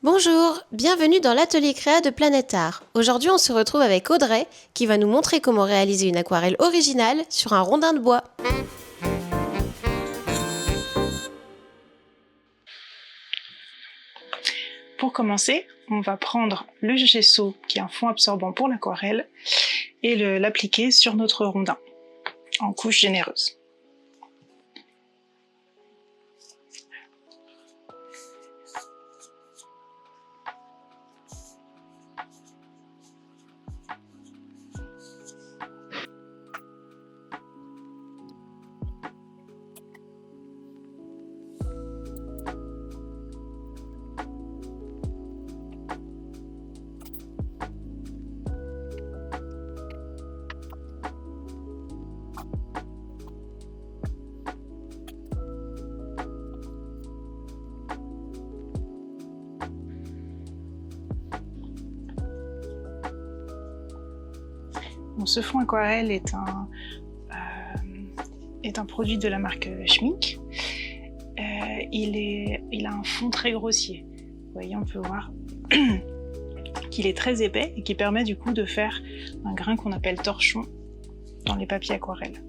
Bonjour, bienvenue dans l'atelier créa de Planète Art. Aujourd'hui, on se retrouve avec Audrey qui va nous montrer comment réaliser une aquarelle originale sur un rondin de bois. Pour commencer, on va prendre le gesso qui est un fond absorbant pour l'aquarelle et l'appliquer sur notre rondin en couches généreuses. Ce fond aquarelle est un produit de la marque Schmincke. Il a un fond très grossier. Vous voyez, on peut voir qu'il est très épais et qui permet du coup de faire un grain qu'on appelle torchon dans les papiers aquarelles.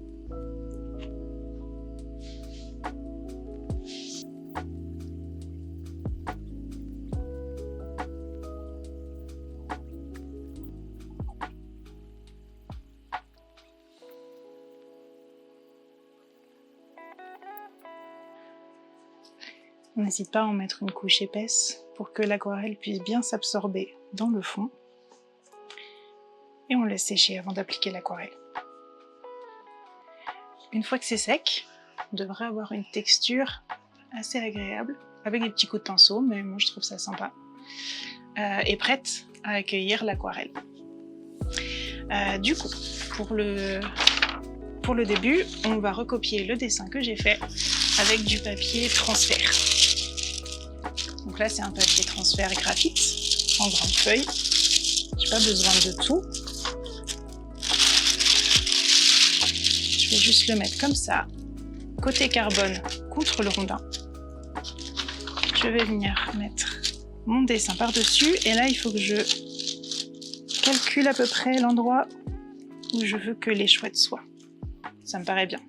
On n'hésite pas à en mettre une couche épaisse pour que l'aquarelle puisse bien s'absorber dans le fond. Et on laisse sécher avant d'appliquer l'aquarelle. Une fois que c'est sec, on devrait avoir une texture assez agréable, avec des petits coups de pinceau, mais moi je trouve ça sympa, et prête à accueillir l'aquarelle. Du coup, pour le début, on va recopier le dessin que j'ai fait avec du papier transfert. Donc là, c'est un papier transfert graphite en grande feuille. J'ai pas besoin de tout. Je vais juste le mettre comme ça, côté carbone contre le rondin. Je vais venir mettre mon dessin par-dessus et là, il faut que je calcule à peu près l'endroit où je veux que les chouettes soient. Ça me paraît bien.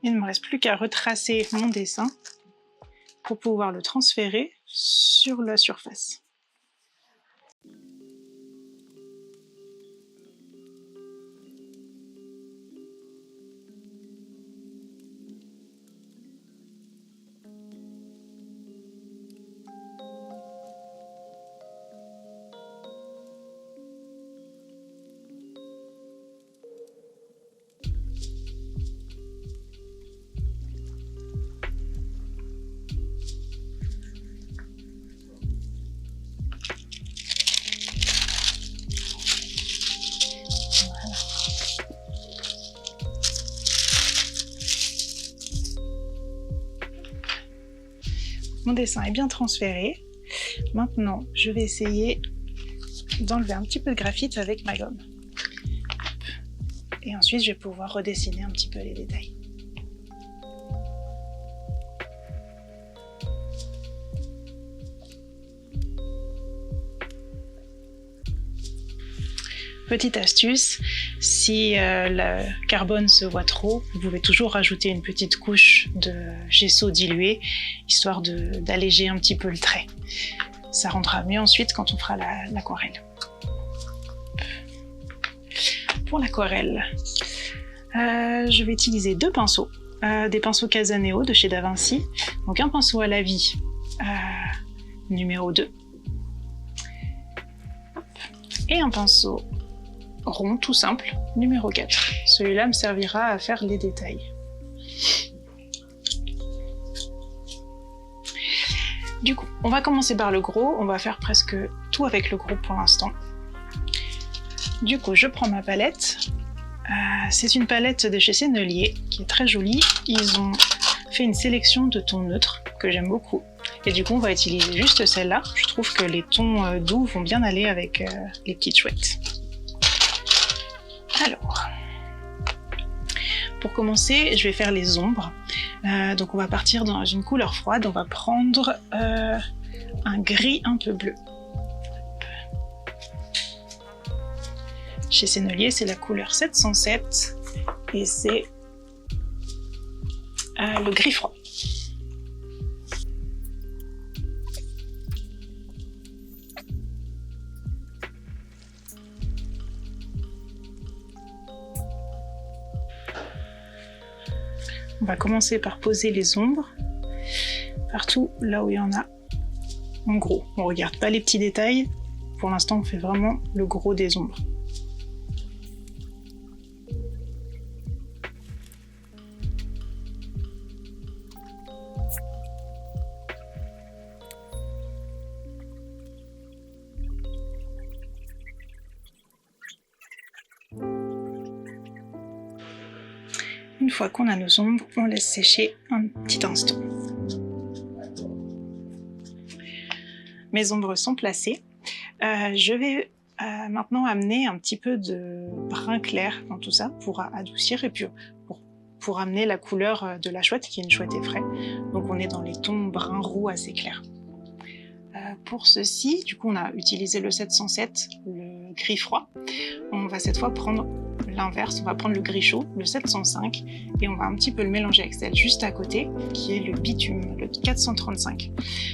Il ne me reste plus qu'à retracer mon dessin pour pouvoir le transférer sur la surface. Mon dessin est bien transféré. Maintenant, je vais essayer d'enlever un petit peu de graphite avec ma gomme. Et ensuite, je vais pouvoir redessiner un petit peu les détails. Petite astuce, si le carbone se voit trop, vous pouvez toujours rajouter une petite couche de gesso dilué, histoire d'alléger un petit peu le trait. Ça rendra mieux ensuite quand on fera l'aquarelle. Pour l'aquarelle, je vais utiliser deux pinceaux, des pinceaux Casaneo de chez Da Vinci, donc un pinceau à la vie numéro 2, et un pinceau rond tout simple, numéro 4. Celui-là me servira à faire les détails. Du coup, on va commencer par le gros, on va faire presque tout avec le gros pour l'instant. Du coup, je prends ma palette. C'est une palette de chez Sennelier qui est très jolie. Ils ont fait une sélection de tons neutres que j'aime beaucoup. Et du coup, on va utiliser juste celle-là. Je trouve que les tons doux vont bien aller avec les petites chouettes. Alors, pour commencer, je vais faire les ombres. Donc on va partir dans une couleur froide, on va prendre un gris un peu bleu. Chez Sennelier, c'est la couleur 707 et c'est le gris froid. On va commencer par poser les ombres partout là où il y en a. En gros, on regarde pas les petits détails. Pour l'instant, on fait vraiment le gros des ombres. Une fois qu'on a nos ombres, on laisse sécher un petit instant. Mes ombres sont placées. Je vais maintenant amener un petit peu de brun clair dans tout ça pour adoucir et puis pour amener la couleur de la chouette qui est une chouette effraie. Donc on est dans les tons brun roux assez clairs. Pour ceci, du coup on a utilisé le 707, le gris froid. On va cette fois prendre l'inverse, on va prendre le gris chaud, le 705, et on va un petit peu le mélanger avec celle juste à côté, qui est le bitume, le 435.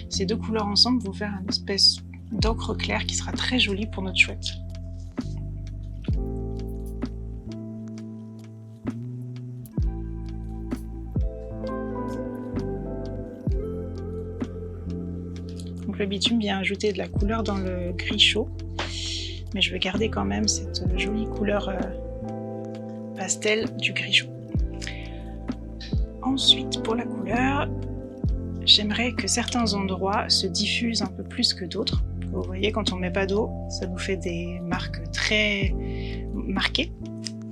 Ces deux couleurs ensemble vont faire une espèce d'ocre clair qui sera très jolie pour notre chouette. Donc le bitume vient ajouter de la couleur dans le gris chaud, mais je vais garder quand même cette jolie couleur pastel du gris chaud. Ensuite, pour la couleur, j'aimerais que certains endroits se diffusent un peu plus que d'autres. Vous voyez, quand on ne met pas d'eau, ça nous fait des marques très marquées.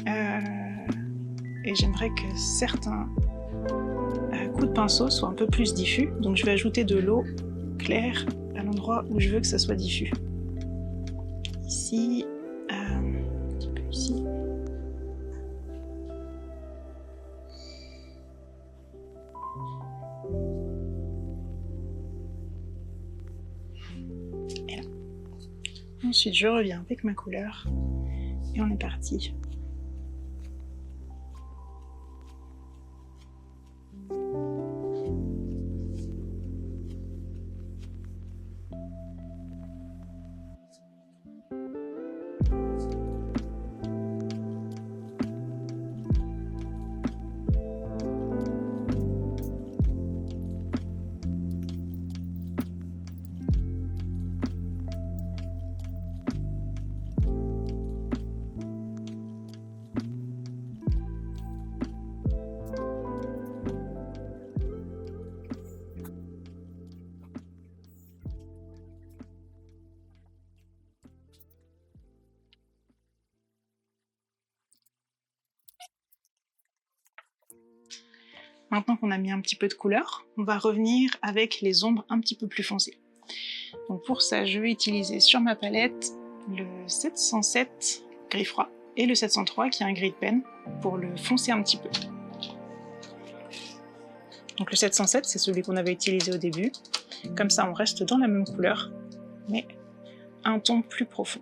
Et j'aimerais que certains coups de pinceau soient un peu plus diffus. Donc je vais ajouter de l'eau claire à l'endroit où je veux que ça soit diffus. Ici, un petit peu ici. Et là. Ensuite, je reviens avec ma couleur et on est parti. Maintenant qu'on a mis un petit peu de couleur, on va revenir avec les ombres un petit peu plus foncées. Donc pour ça, je vais utiliser sur ma palette le 707 gris froid et le 703 qui est un gris de peine pour le foncer un petit peu. Donc le 707, c'est celui qu'on avait utilisé au début. Comme ça, on reste dans la même couleur, mais un ton plus profond.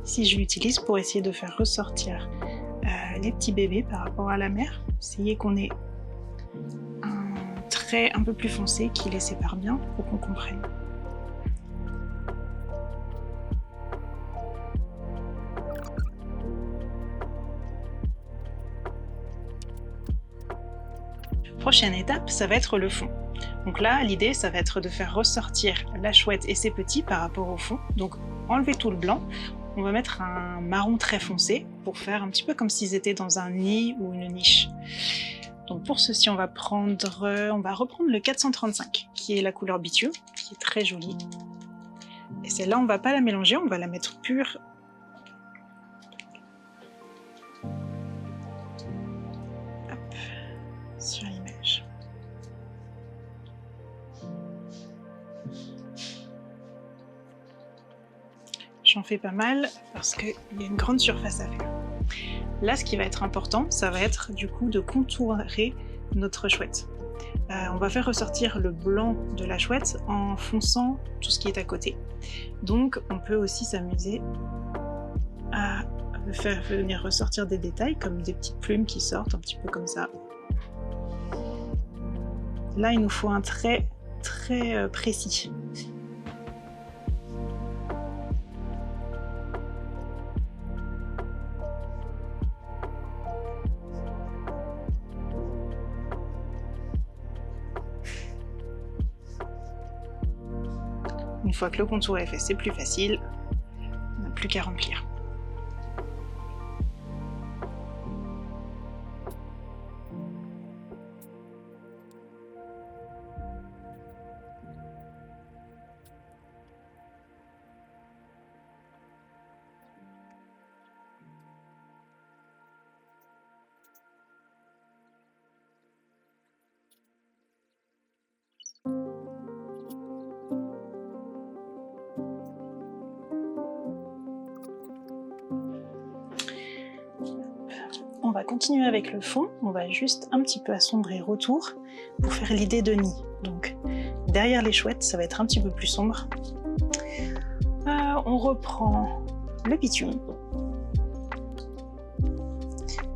Ici, je l'utilise pour essayer de faire ressortir les petits bébés par rapport à la mère. Essayez qu'on ait un trait un peu plus foncé qui les sépare bien pour qu'on comprenne. Prochaine étape, ça va être le fond. Donc là, l'idée, ça va être de faire ressortir la chouette et ses petits par rapport au fond. Donc enlever tout le blanc. On va mettre un marron très foncé pour faire un petit peu comme s'ils étaient dans un nid ou une niche. Donc pour ceci, on va reprendre le 435, qui est la couleur bitume, qui est très jolie. Et celle-là, on va pas la mélanger, on va la mettre pure. sur l'image. J'en fais pas mal parce qu'il y a une grande surface à faire. Là, ce qui va être important, ça va être du coup de contourer notre chouette. On va faire ressortir le blanc de la chouette en fonçant tout ce qui est à côté. Donc on peut aussi s'amuser à faire venir ressortir des détails comme des petites plumes qui sortent un petit peu comme ça. Là, il nous faut un trait très précis. Une fois que le contour est fait, c'est plus facile, on n'a plus qu'à remplir. On va continuer avec le fond, on va juste un petit peu assombrir autour pour faire l'idée de nid. Donc derrière les chouettes, ça va être un petit peu plus sombre. On reprend le bitume.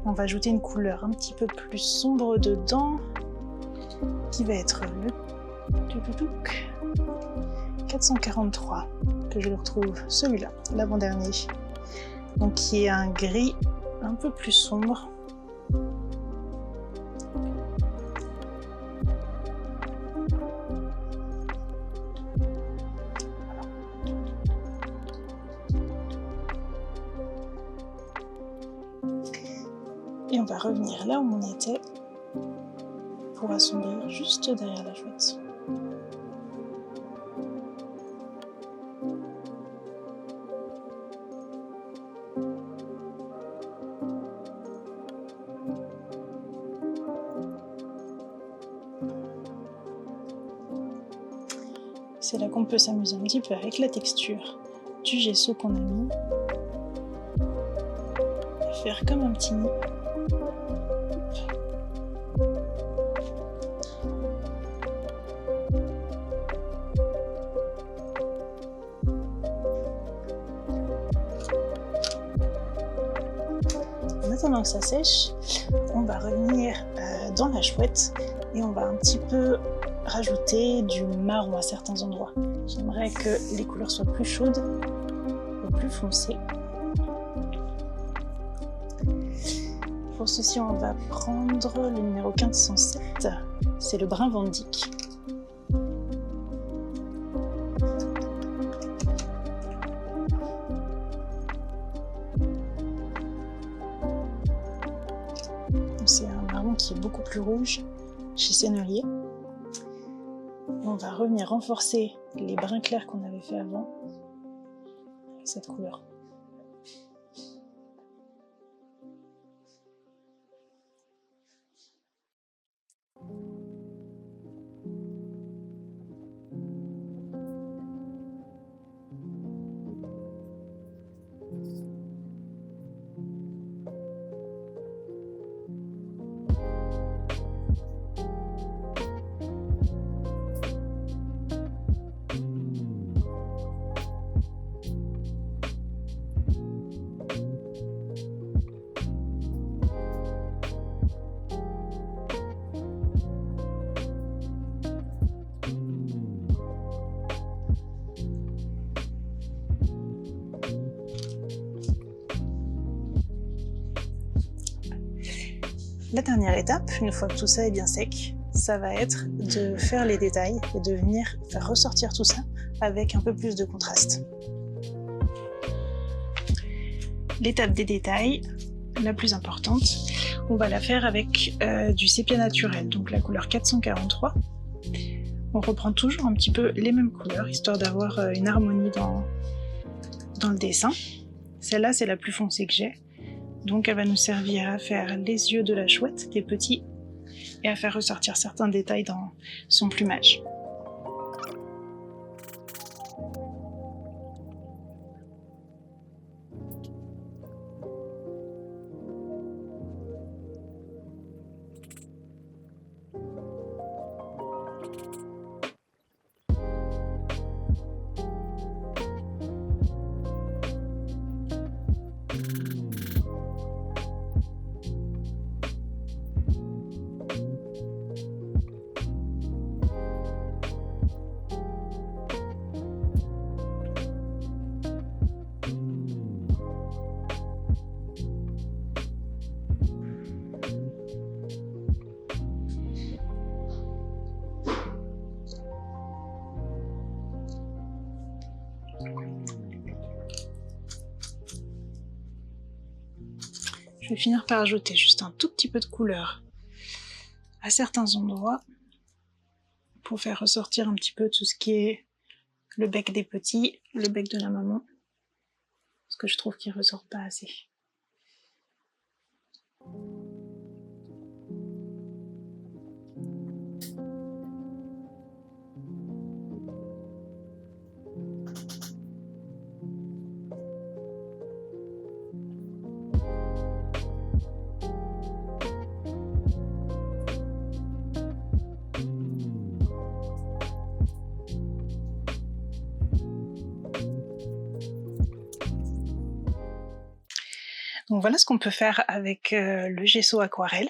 On va ajouter une couleur un petit peu plus sombre dedans, qui va être le 443, que je le retrouve, celui-là, l'avant-dernier. Donc qui est un gris un peu plus sombre. Et on va revenir là où on était pour assombrir juste derrière la chouette. C'est là qu'on peut s'amuser un petit peu avec la texture du gesso qu'on a mis. Et faire comme un petit nid. En attendant que ça sèche, on va revenir dans la chouette et on va un petit peu rajouter du marron à certains endroits. J'aimerais que les couleurs soient plus chaudes et plus foncées. Pour ceci, on va prendre le numéro 1507, c'est le brun Van Dyck. C'est un marron qui est beaucoup plus rouge chez Sennelier. On va revenir renforcer les brins clairs qu'on avait fait avant avec cette couleur. La dernière étape, une fois que tout ça est bien sec, ça va être de faire les détails et de venir faire ressortir tout ça avec un peu plus de contraste. L'étape des détails, la plus importante, on va la faire avec du sépia naturel, donc la couleur 443. On reprend toujours un petit peu les mêmes couleurs, histoire d'avoir une harmonie dans le dessin. Celle-là, c'est la plus foncée que j'ai. Donc elle va nous servir à faire les yeux de la chouette, des petits et à faire ressortir certains détails dans son plumage. Je vais finir par ajouter juste un tout petit peu de couleur à certains endroits pour faire ressortir un petit peu tout ce qui est le bec des petits, le bec de la maman, parce que je trouve qu'il ressort pas assez. Donc voilà ce qu'on peut faire avec le gesso aquarelle.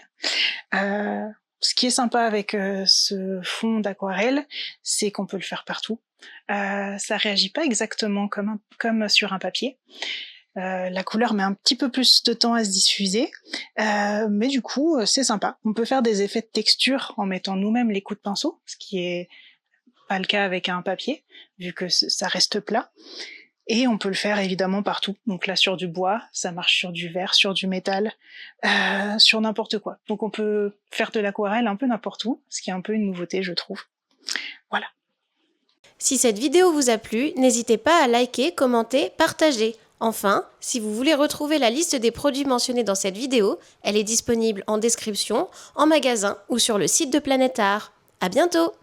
Ce qui est sympa avec ce fond d'aquarelle, c'est qu'on peut le faire partout. Ça réagit pas exactement comme sur un papier. La couleur met un petit peu plus de temps à se diffuser, mais du coup c'est sympa. On peut faire des effets de texture en mettant nous-mêmes les coups de pinceau, ce qui est pas le cas avec un papier, vu que ça reste plat. Et on peut le faire évidemment partout. Donc là sur du bois, ça marche sur du verre, sur du métal, sur n'importe quoi. Donc on peut faire de l'aquarelle un peu n'importe où, ce qui est un peu une nouveauté je trouve. Voilà. Si cette vidéo vous a plu, n'hésitez pas à liker, commenter, partager. Enfin, si vous voulez retrouver la liste des produits mentionnés dans cette vidéo, elle est disponible en description, en magasin ou sur le site de Planète Art. À bientôt!